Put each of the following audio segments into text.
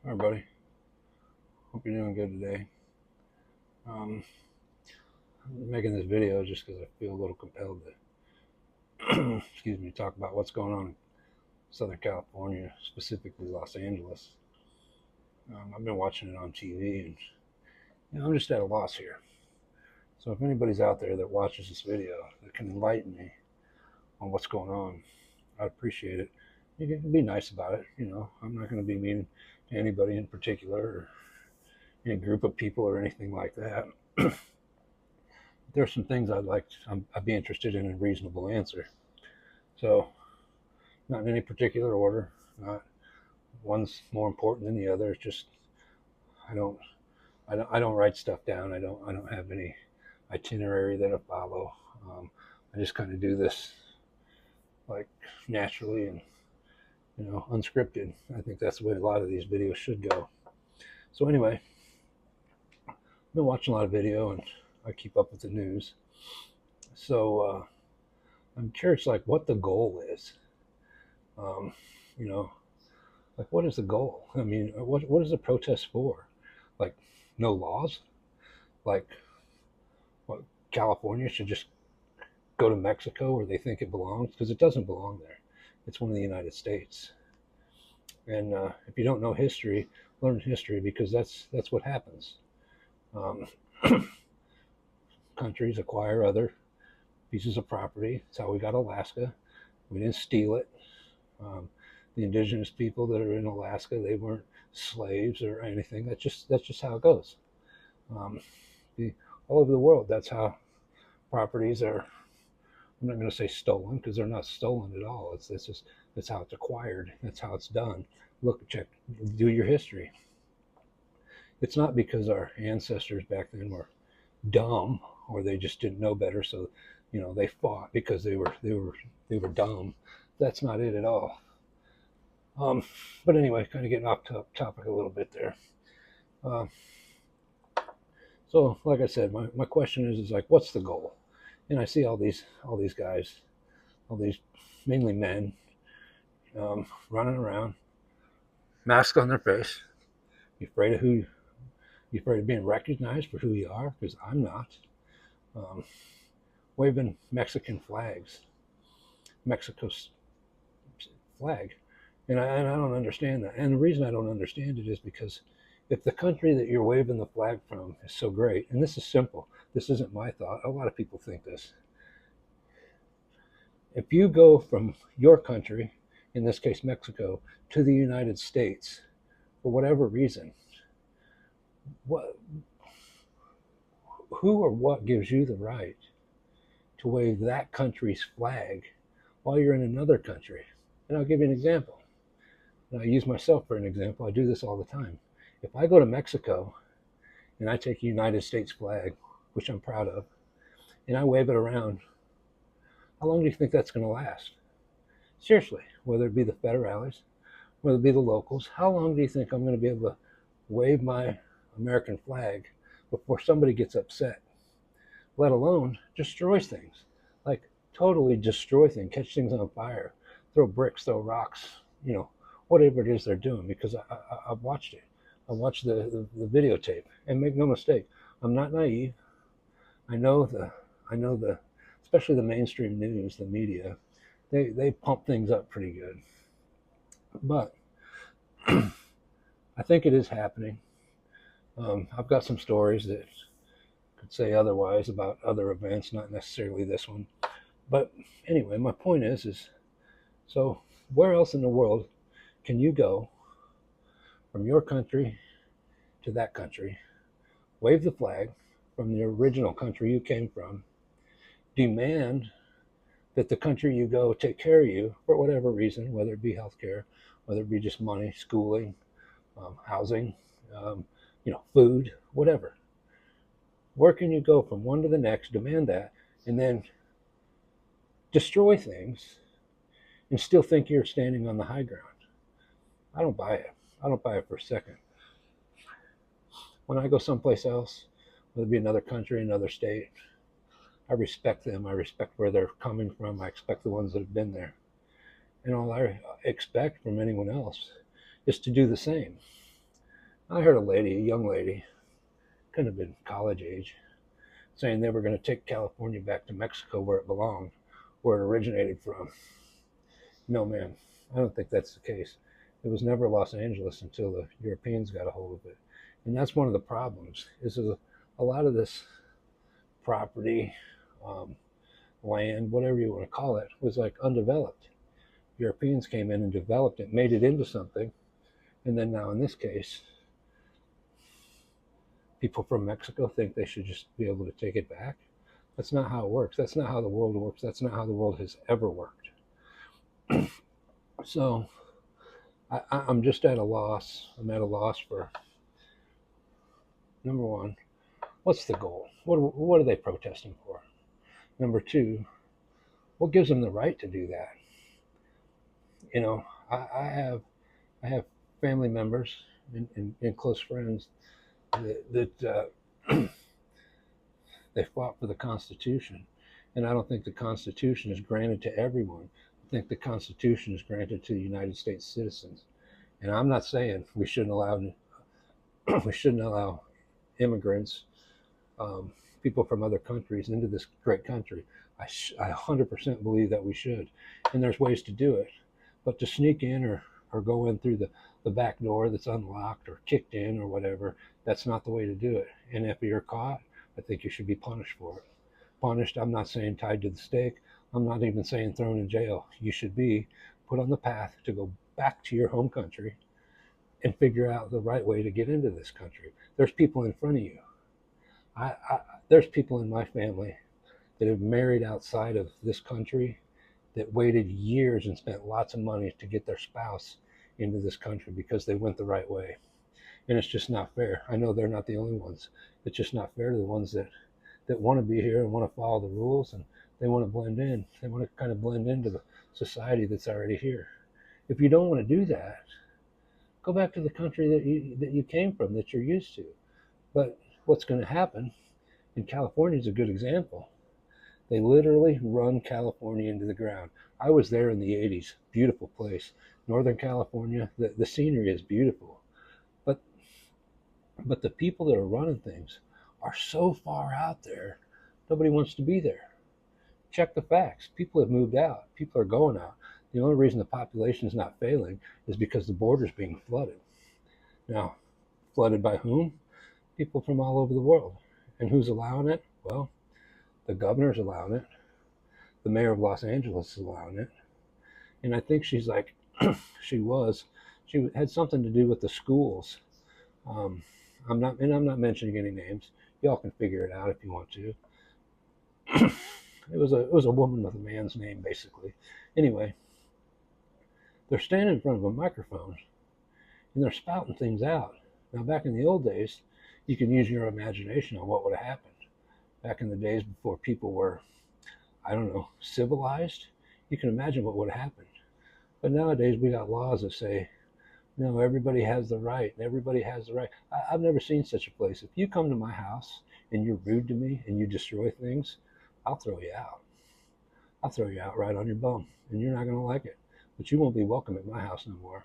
Hi, everybody. Hope you're doing good today. I'm making this video just because I feel a little compelled to, excuse me, talk about what's going on in Southern California, specifically Los Angeles. I've been watching it on TV, and I'm just at a loss here. So if anybody's out there that watches this video that can enlighten me on what's going on, I'd appreciate it. You can be nice about it. I'm not going to be mean to anybody in particular or any group of people or anything like that. There's some things I'd be interested in a reasonable answer. So, not in any particular order. Not one's more important than the other. It's just I don't I don't write stuff down. I don't have any itinerary that I follow. I just kind of do this like naturally and unscripted. I think that's the way a lot of these videos should go. So anyway, I've been watching a lot of video and I keep up with the news. So I'm curious, like, what the goal is. Um, you know, like, what is the goal? I mean, what is the protest for? Like, no laws? Like, what, California should just go to Mexico where they think it belongs? Because it doesn't belong there. It's one of the United States. And if you don't know history, learn history because that's what happens. Um, countries acquire other pieces of property. That's how we got Alaska. We didn't steal it. Um, the indigenous people that are in Alaska, they weren't slaves or anything. That's just how it goes. Um, the, all over the world, that's how properties are. I'm not going to say stolen because they're not stolen at all. It's just that's how it's acquired. That's how it's done. Look, check, do your history. It's not because our ancestors back then were dumb or they just didn't know better, so they fought because they were dumb. That's not it at all. But anyway, kind of getting off topic a little bit there. Uh, so, like I said, my question is like, what's the goal? And I see all these guys, all these mainly men, running around, mask on their face. You afraid of who? You afraid of being recognized for who you are? Because I'm not. Um, waving Mexican flags, Mexico's flag, and I don't understand that. And the reason I don't understand it is because if the country that you're waving the flag from is so great, and this is simple, this isn't my thought, a lot of people think this. If you go from your country, in this case Mexico, to the United States, for whatever reason, what, who or what gives you the right to wave that country's flag while you're in another country? And I'll give you an example. And I use myself for an example. I do this all the time. If I go to Mexico and I take a United States flag, which I'm proud of, and I wave it around, how long do you think that's going to last? Seriously, whether it be the federales, whether it be the locals, how long do you think I'm going to be able to wave my American flag before somebody gets upset? Let alone destroys things, like totally destroy things, catch things on fire, throw bricks, throw rocks, whatever it is they're doing. Because I've watched it. I watched the videotape, and make no mistake, I'm not naive. I know the, especially the mainstream news, the media, they pump things up pretty good. But I think it is happening. I've got some stories that could say otherwise about other events, not necessarily this one. But anyway, my point is so where else in the world can you go from your country to that country, wave the flag from the original country you came from, demand that the country you go take care of you for whatever reason, whether it be healthcare, whether it be just money, schooling, housing, food, whatever. Where can you go from one to the next, demand that, and then destroy things and still think you're standing on the high ground? I don't buy it. I don't buy it for a second. When I go someplace else, whether it be another country, another state, I respect them. I respect where they're coming from. I expect the ones that have been there. And all I expect from anyone else is to do the same. I heard a young lady, could have been college age, saying they were going to take California back to Mexico where it belonged, where it originated from. No, ma'am, I don't think that's the case. It was never Los Angeles until the Europeans got a hold of it. And that's one of the problems, is a lot of this property, um, land, whatever you want to call it, was like undeveloped. Europeans came in and developed it, made it into something, and then now in this case, people from Mexico think they should just be able to take it back. That's not how it works. That's not how the world works. That's not how the world has ever worked. So I'm just at a loss. I'm at a loss for, number one, what's the goal? What are they protesting for? Number two, what gives them the right to do that? You know, I have family members and close friends that they fought for the Constitution, and I don't think the Constitution is granted to everyone. I think the Constitution is granted to the United States citizens, and I'm not saying we shouldn't allow we shouldn't allow immigrants, um, people from other countries into this great country. I 100% believe that we should, and there's ways to do it. But to sneak in or go in through the back door that's unlocked or kicked in or whatever, that's not the way to do it. And if you're caught, I think you should be punished for it. Punished, I'm not saying tied to the stake. I'm not even saying thrown in jail. You should be put on the path to go back to your home country and figure out the right way to get into this country. There's people in front of you. There's people in my family that have married outside of this country that waited years and spent lots of money to get their spouse into this country because they went the right way. And it's just not fair. I know they're not the only ones. It's just not fair to the ones that want to be here and want to follow the rules, and they want to blend in. They want to kind of blend into the society that's already here. If you don't want to do that, go back to the country that you came from, that you're used to. But what's going to happen, and California is a good example, they literally run California into the ground. I was there in the 80s. Beautiful place. Northern California, the scenery is beautiful. But but the people that are running things are so far out there, nobody wants to be there. Check the facts. People have moved out. People are going out. The only reason the population is not failing is because the border is being flooded. Now, flooded by whom? People from all over the world. And who's allowing it? Well, the governor's allowing it. The mayor of Los Angeles is allowing it. And I think she's like, she had something to do with the schools. Um, I'm not mentioning any names. Y'all can figure it out if you want to. It was a woman with a man's name, basically. Anyway, they're standing in front of a microphone and they're spouting things out. Now, back in the old days, you can use your imagination on what would have happened. Back in the days before people were, I don't know, civilized, you can imagine what would have happened. But nowadays, we got laws that say, no, everybody has the right, and everybody has the right. I've never seen such a place. If you come to my house and you're rude to me and you destroy things, I'll throw you out. I'll throw you out right on your bum, and you're not going to like it. But you won't be welcome at my house no more.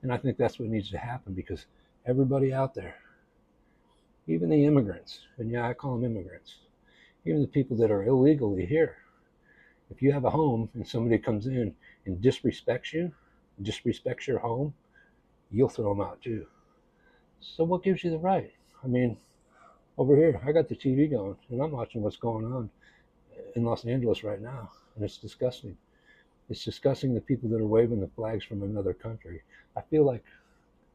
And I think that's what needs to happen, because everybody out there, even the immigrants, and yeah, I call them immigrants, even the people that are illegally here, if you have a home and somebody comes in and disrespects you, disrespects your home, you'll throw them out too. So what gives you the right? I mean, over here, I got the TV going and I'm watching what's going on in Los Angeles right now, and it's disgusting. It's disgusting, the people that are waving the flags from another country. I feel like,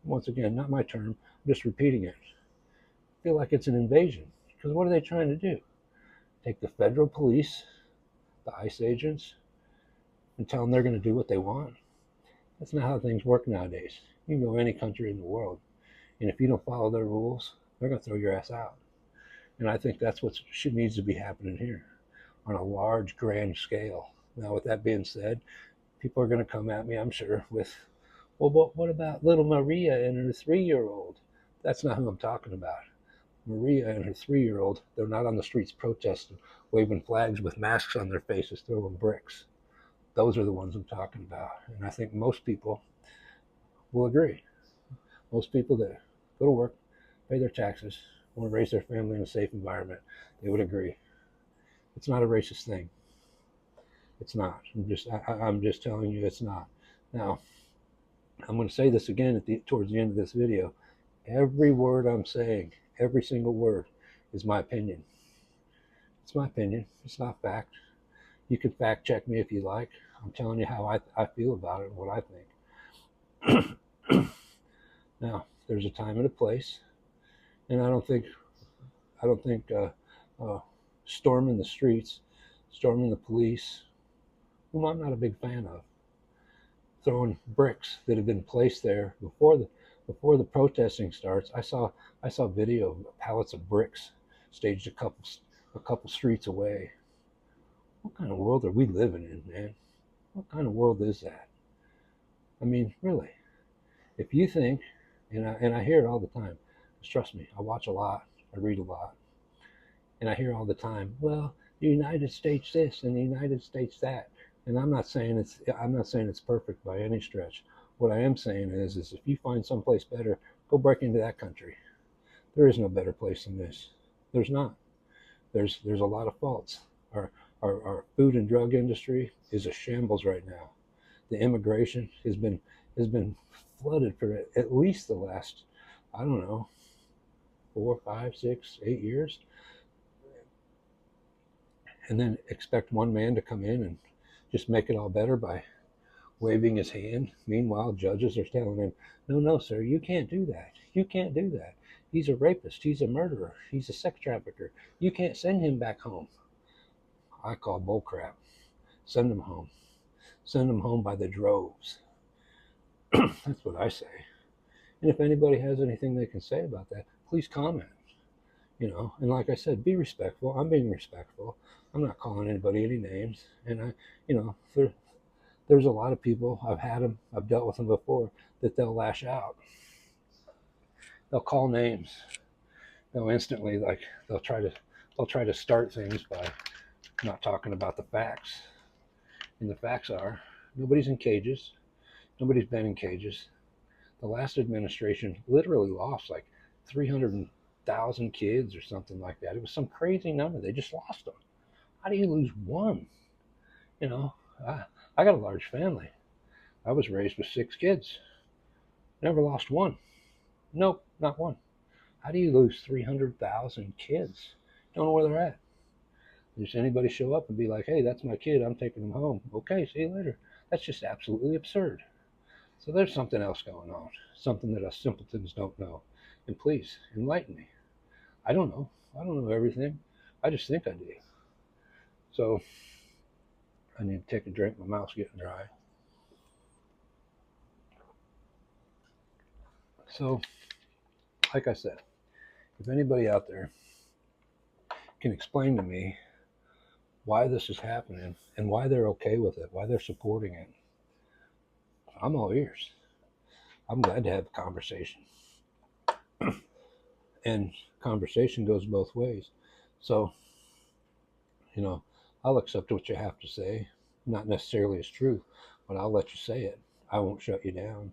once again, not my term, I'm just repeating it. I feel like it's an invasion. Because what are they trying to do? Take the federal police, the ICE agents, and tell them they're going to do what they want? That's not how things work nowadays. You can go any country in the world, and if you don't follow their rules, they're going to throw your ass out. And I think that's what needs to be happening here on a large, grand scale. Now, with that being said, people are going to come at me, I'm sure, with, well, what about little Maria and her 3-year-old? That's not who I'm talking about. Maria and her 3-year-old, they're not on the streets protesting, waving flags with masks on their faces, throwing bricks. Those are the ones I'm talking about. And I think most people will agree. Most people that go to work, pay their taxes, want to raise their family in a safe environment, they would agree. It's not a racist thing. It's not. I'm just telling you it's not. Now, I'm going to say this again towards the end of this video. Every word I'm saying, every single word, is my opinion. It's my opinion. It's not fact. You can fact check me if you like. I'm telling you how I feel about it and what I think. Now, there's a time and a place, and I don't think storming the streets, storming the police, whom I'm not a big fan of, throwing bricks that have been placed there before the protesting starts. I saw video of pallets of bricks staged a couple streets away. What kind of world are we living in, man? What kind of world is that? I mean, really. If you think, and I hear it all the time, just trust me, I watch a lot, I read a lot, and I hear all the time, well, the United States this and the United States that. And I'm not saying it's perfect by any stretch. What I am saying is if you find someplace better, go break into that country. There is no better place than this. There's not. There's a lot of faults. Our food and drug industry is a shambles right now. The immigration has been flooded for at least the last, I don't know, 4, 5, 6, 8 years. And then expect one man to come in and just make it all better by waving his hand. Meanwhile, judges are telling him, no, sir, you can't do that. You can't do that. He's a rapist. He's a murderer. He's a sex trafficker. You can't send him back home. I call bullcrap. Send him home. Send him home by the droves. That's what I say. And if anybody has anything they can say about that, please comment. And like I said, be respectful. I'm being respectful. I'm not calling anybody any names. And there's a lot of people, I've dealt with them before, that they'll lash out. They'll call names. They'll instantly, they'll try to start things by not talking about the facts. And the facts are, nobody's in cages. Nobody's been in cages. The last administration literally lost 300,000 kids or something like that. It was some crazy number. They just lost them. How do you lose one? I got a large family. I was raised with 6 kids. Never lost one. Nope, not one. How do you lose 300,000 kids? Don't know where they're at. Does anybody show up and be like, hey, that's my kid, I'm taking him home. Okay, see you later. That's just absolutely absurd. So there's something else going on, something that us simpletons don't know. And please, enlighten me. I don't know. I don't know everything. I just think I do. So I need to take a drink. My mouth's getting dry. So, like I said, if anybody out there can explain to me why this is happening and why they're okay with it, why they're supporting it, I'm all ears. I'm glad to have a conversation. And conversation goes both ways. So, I'll accept what you have to say. Not necessarily as true, but I'll let you say it. I won't shut you down.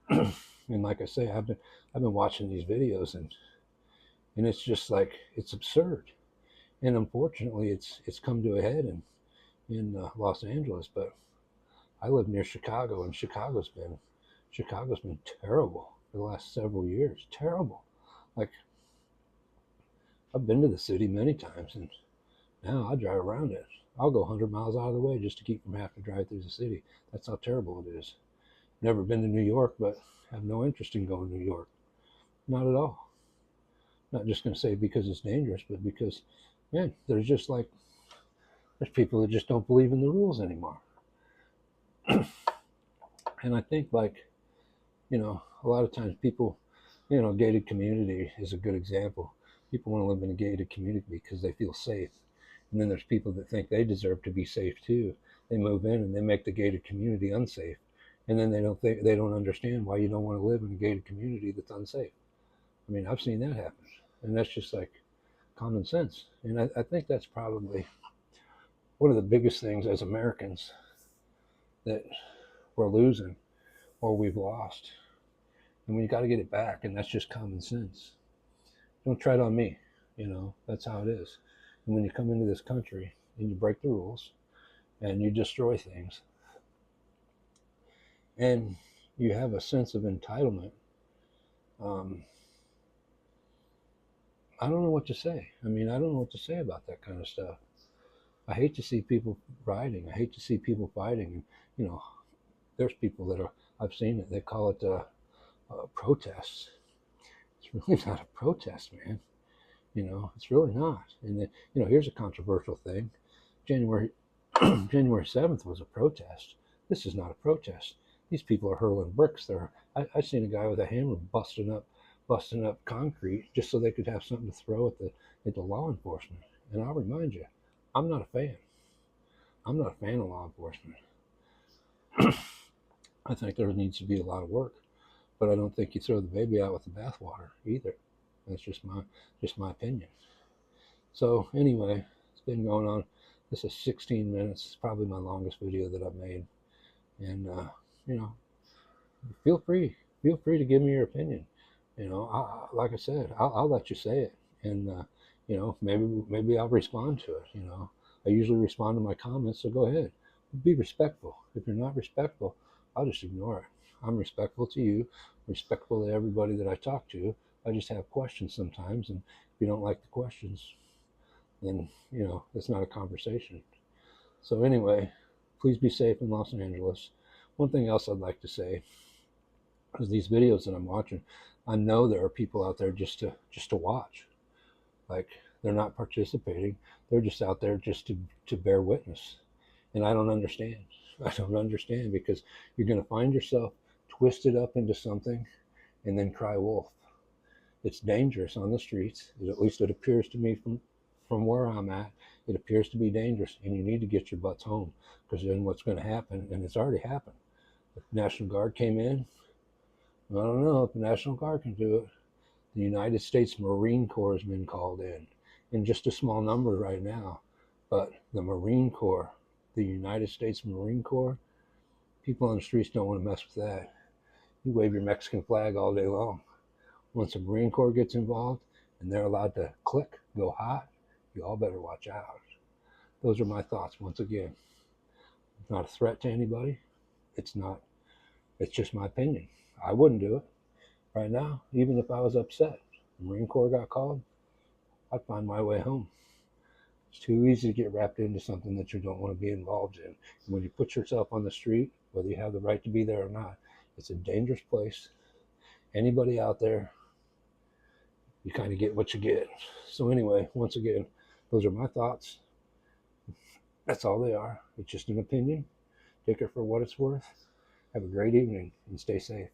And like I say, I've been watching these videos, and it's just it's absurd. And unfortunately, it's come to a head in Los Angeles. But I live near Chicago, and Chicago's been terrible for the last several years. Terrible. I've been to the city many times, and now I drive around it. I'll go 100 miles out of the way just to keep from having to drive through the city. That's how terrible it is. Never been to New York, but have no interest in going to New York. Not at all. Not just going to say because it's dangerous, but because, man, there's people that just don't believe in the rules anymore. And I think a lot of times people, gated community is a good example. People want to live in a gated community because they feel safe. And then there's people that think they deserve to be safe too. They move in and they make the gated community unsafe. And then they don't understand why you don't want to live in a gated community that's unsafe. I mean, I've seen that happen. And that's just common sense. And I think that's probably one of the biggest things as Americans that we're losing or we've lost And we got to get it back, and that's just common sense. Don't try it on me. That's how it is. And when you come into this country and you break the rules and you destroy things and you have a sense of entitlement, um, I don't know what to say. I don't know what to say about that kind of stuff. I hate to see people rioting. I hate to see people fighting. And, there's people that are, I've seen it, they call it protests. It's really not a protest, man. It's really not. And then, here's a controversial thing. January January 7th was a protest. This is not a protest. These people are hurling bricks. I seen a guy with a hammer busting up concrete just so they could have something to throw at the law enforcement. And I'll remind you, I'm not a fan. I'm not a fan of law enforcement. I think there needs to be a lot of work, but I don't think you throw the baby out with the bathwater either. That's just my opinion. So anyway, it's been going on. This is 16 minutes. It's probably my longest video that I've made. And feel free to give me your opinion. Like I said, I'll let you say it, and maybe I'll respond to it. I usually respond to my comments, so go ahead. Be respectful. If you're not respectful, I'll just ignore it. I'm respectful to you, respectful to everybody that I talk to. I just have questions sometimes, and if you don't like the questions, then it's not a conversation. So anyway, please be safe in Los Angeles. One thing else I'd like to say is these videos that I'm watching, I know there are people out there just to watch. Like, they're not participating. They're just out there just to bear witness. And I don't understand. I don't understand, because you're going to find yourself twisted up into something and then cry wolf. It's dangerous on the streets. At least it appears to me from where I'm at. It appears to be dangerous, and you need to get your butts home, because then what's going to happen, and it's already happened. If the National Guard came in, I don't know if the National Guard can do it. The United States Marine Corps has been called in just a small number right now. But the Marine Corps, the United States Marine Corps, people on the streets don't want to mess with that. You wave your Mexican flag all day long. Once the Marine Corps gets involved and they're allowed to click, go hot, you all better watch out. Those are my thoughts once again. It's not a threat to anybody. It's not. It's just my opinion. I wouldn't do it right now, even if I was upset. The Marine Corps got called, I'd find my way home. It's too easy to get wrapped into something that you don't want to be involved in. And when you put yourself on the street, whether you have the right to be there or not, it's a dangerous place. Anybody out there, you kind of get what you get. So anyway, once again, those are my thoughts. That's all they are. It's just an opinion. Take it for what it's worth. Have a great evening and stay safe.